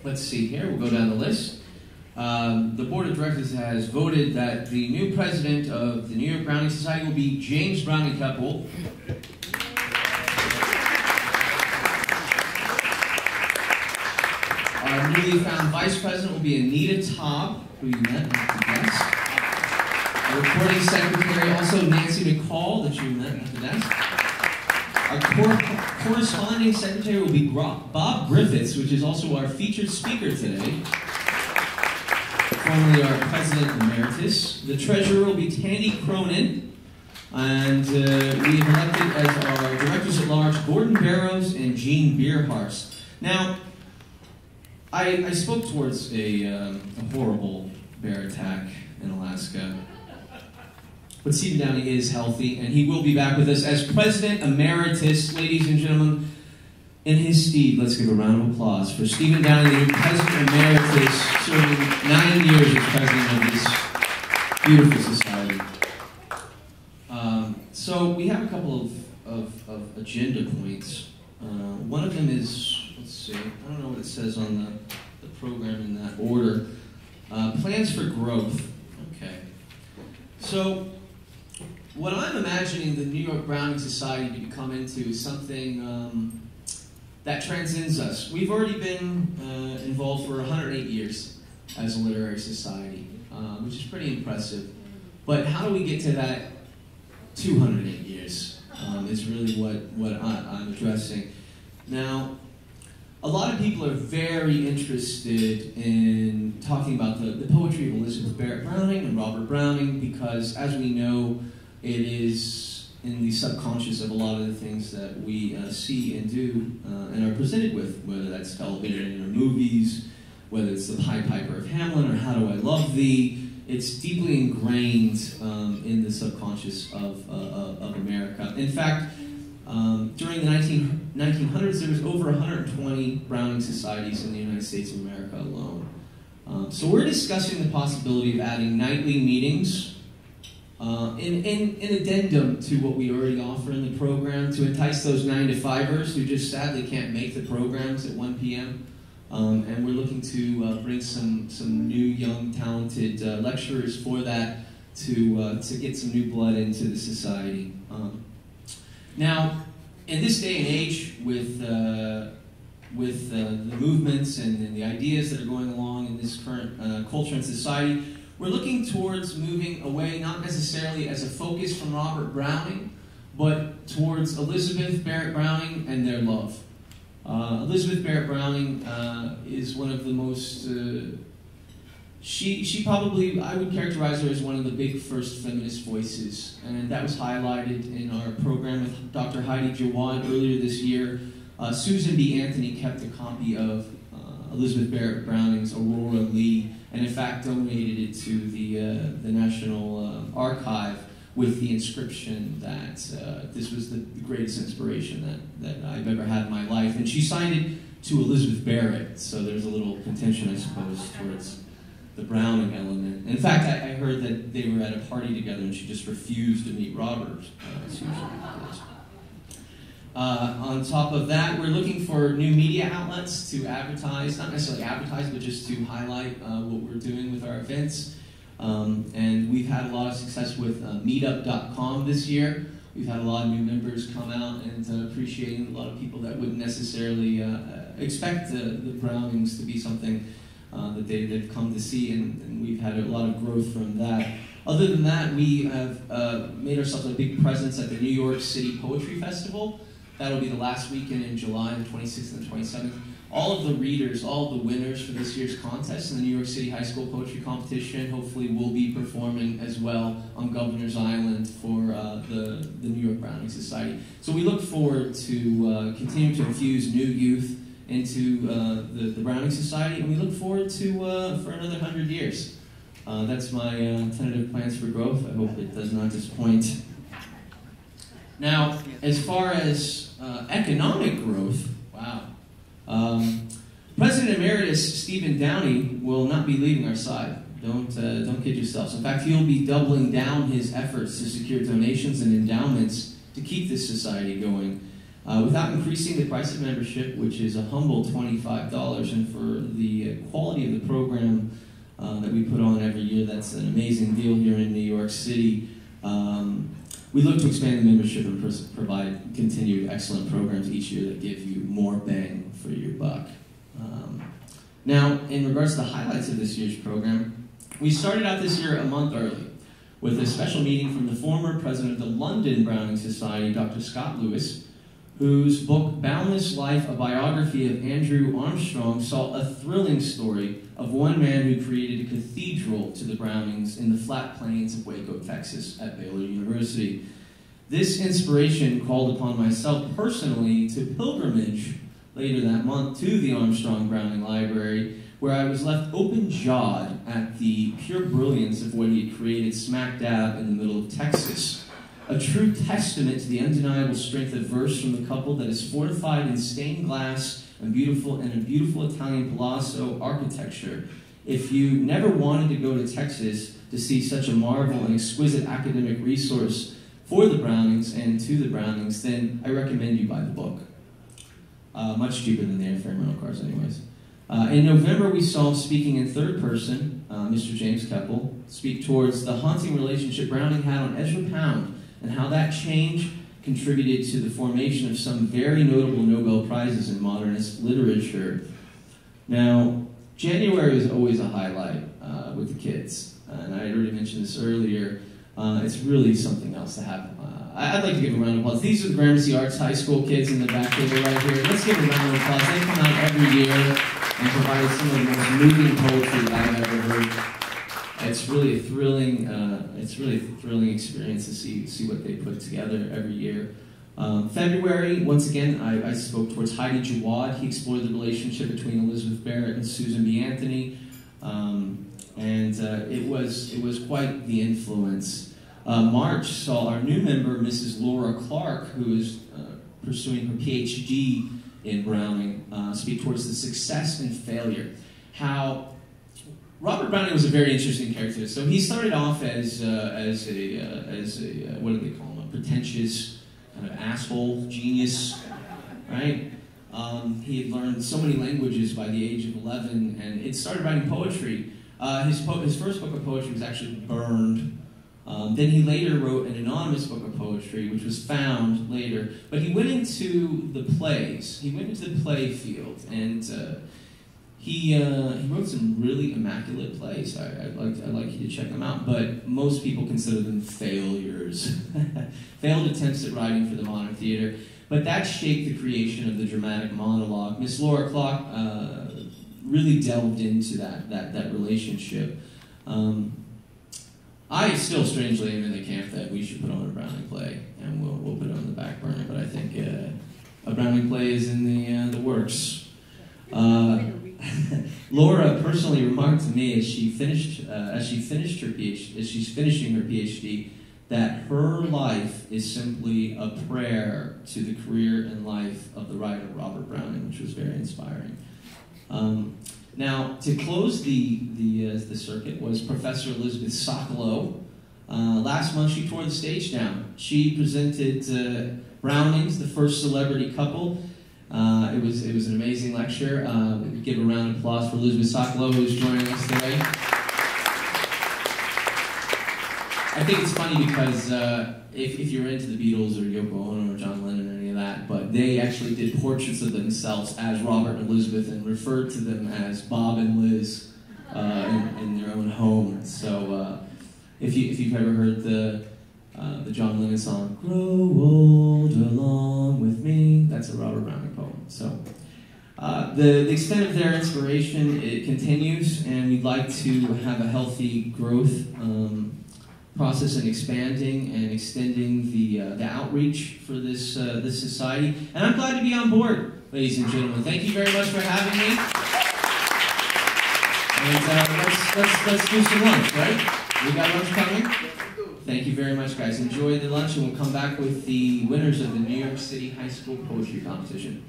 let's see here, we'll go down the list. The Board of Directors has voted that the new president of the New York Browning Society will be James Browning Kepple. Our newly found vice president will be Anita Taub, who you met, not to guess. Our recording secretary, also Nancy McCall, that you met, not to guess. Our corresponding secretary will be Bob Griffiths, which is also our featured speaker today, formerly our president emeritus. The treasurer will be Tandy Cronin, and we have elected as our directors at large Gordon Barrows and Jean Beerhurst. Now, I spoke towards a horrible bear attack in Alaska. But Stephen Downey is healthy, and he will be back with us as President Emeritus. Ladies and gentlemen, in his stead, let's give a round of applause for Stephen Downey, the new President Emeritus, serving 9 years as President of this beautiful society. So we have a couple of agenda points. One of them is, let's see, I don't know what it says on the program in that order. Plans for growth. Okay. So, what I'm imagining the New York Browning Society to become into is something that transcends us. We've already been involved for 108 years as a literary society, which is pretty impressive. But how do we get to that 208 years is really what I'm addressing. Now, a lot of people are very interested in talking about the poetry of Elizabeth Barrett Browning and Robert Browning because, as we know, it is in the subconscious of a lot of the things that we see and do and are presented with, whether that's television or movies, whether it's the Pied Piper of Hamelin or How Do I Love Thee. It's deeply ingrained in the subconscious of America. In fact, during the 1900s, there was over 120 Browning societies in the United States of America alone. So we're discussing the possibility of adding nightly meetings in addendum to what we already offer in the program to entice those 9-to-5ers who just sadly can't make the programs at 1 p.m. And we're looking to bring some new, young, talented lecturers for that to get some new blood into the society. Now, in this day and age, with the movements and the ideas that are going along in this current culture and society, we're looking towards moving away, not necessarily as a focus from Robert Browning, but towards Elizabeth Barrett Browning and their love. Elizabeth Barrett Browning is one of the most... She probably, I would characterize her as one of the big first feminist voices, and that was highlighted in our program with Dr. Heidi Jawad earlier this year. Susan B. Anthony kept a copy of Elizabeth Barrett Browning's Aurora Lee, and in fact donated it to the National Archive with the inscription that this was the greatest inspiration that I've ever had in my life. And she signed it to Elizabeth Barrett, so there's a little contention, I suppose, towards the Browning element. In fact, I heard that they were at a party together and she just refused to meet Robert. On top of that, we're looking for new media outlets to advertise, not necessarily advertise, but just to highlight what we're doing with our events. And we've had a lot of success with meetup.com this year. We've had a lot of new members come out and appreciating a lot of people that wouldn't necessarily expect the Brownings to be something that they've come to see, and we've had a lot of growth from that. Other than that, we have made ourselves a big presence at the New York City Poetry Festival. That'll be the last weekend in July, the 26th and 27th. All of the readers, all of the winners for this year's contest in the New York City High School Poetry Competition hopefully will be performing as well on Governor's Island for the New York Browning Society. So we look forward to continuing to infuse new youth into the Browning Society, and we look forward to for another 100 years. That's my tentative plans for growth. I hope it does not disappoint. Now, as far as economic growth, wow. President Emeritus Stephen Downey will not be leaving our side. Don't kid yourselves. In fact, he'll be doubling down his efforts to secure donations and endowments to keep this society going. without increasing the price of membership, which is a humble $25, and for the quality of the program that we put on every year. That's an amazing deal here in New York City. We look to expand the membership and provide continued excellent programs each year that give you more bang for your buck. Now, in regards to the highlights of this year's program, we started out this year a month early with a special meeting from the former president of the London Browning Society, Dr. Scott Lewis, whose book, Boundless Life, a biography of Andrew Armstrong, saw a thrilling story of one man who created a cathedral to the Brownings in the flat plains of Waco, Texas, at Baylor University. This inspiration called upon myself personally to pilgrimage later that month to the Armstrong Browning Library, where I was left open-jawed at the pure brilliance of what he had created smack dab in the middle of Texas. A true testament to the undeniable strength of verse from the couple that is fortified in stained glass and a beautiful Italian palazzo architecture. If you never wanted to go to Texas to see such a marvel and exquisite academic resource for the Brownings and to the Brownings, then I recommend you buy the book. Much cheaper than the airfare rental cars anyways. In November, we saw, speaking in third person, Mr. James Kepple speak towards the haunting relationship Browning had on Ezra Pound, and how that change contributed to the formation of some very notable Nobel Prizes in modernist literature. Now, January is always a highlight with the kids, and I had already mentioned this earlier. It's really something else to have. I'd like to give a round of applause. These are the Gramercy Arts High School kids in the back table right here. Let's give a round of applause. They come out every year and provide some of the most moving poetry that I've ever heard. It's really a thrilling, experience to see what they put together every year. February, once again, I spoke towards Heidi Jawad. He explored the relationship between Elizabeth Barrett and Susan B. Anthony, it was quite the influence. March saw our new member, Mrs. Laura Clark, who is pursuing her PhD in Browning, speak towards the success and failure. How Robert Browning was a very interesting character. So he started off as a what do they call him? A pretentious kind of asshole genius, right? He had learned so many languages by the age of 11, and it started writing poetry. His first book of poetry was actually burned. Then he later wrote an anonymous book of poetry, which was found later. But he went into the plays. He went into the play field, and he wrote some really immaculate plays. I'd like you to check them out. But most people consider them failures, failed attempts at writing for the modern theater. But that shaped the creation of the dramatic monologue. Miss Laura Clark really delved into that relationship. I still strangely am in the camp that we should put on a Browning play, and we'll put it on the back burner. But I think a Browning play is in the works. Laura personally remarked to me as she's finishing her PhD, that her life is simply a prayer to the career and life of the writer Robert Browning, which was very inspiring. Now, to close the circuit was Professor Elizabeth Sokolow. Last month, she tore the stage down. She presented Brownings, the first celebrity couple. It was an amazing lecture. Give a round of applause for Elizabeth Sokolow, who's joining us today. I think it's funny because if you're into the Beatles or Yoko Ono or John Lennon or any of that, but they actually did portraits of themselves as Robert and Elizabeth and referred to them as Bob and Liz in their own home. So if you've ever heard the John Lennon song, "Grow Old Along With Me," that's a Robert Browning poem. So the extent of their inspiration, it continues, and we'd like to have a healthy growth process in expanding and extending the outreach for this society. And I'm glad to be on board, ladies and gentlemen. Thank you very much for having me. And let's do some lunch, right? We got lunch coming? Thank you very much, guys. Enjoy the lunch, and we'll come back with the winners of the New York City High School Poetry Competition.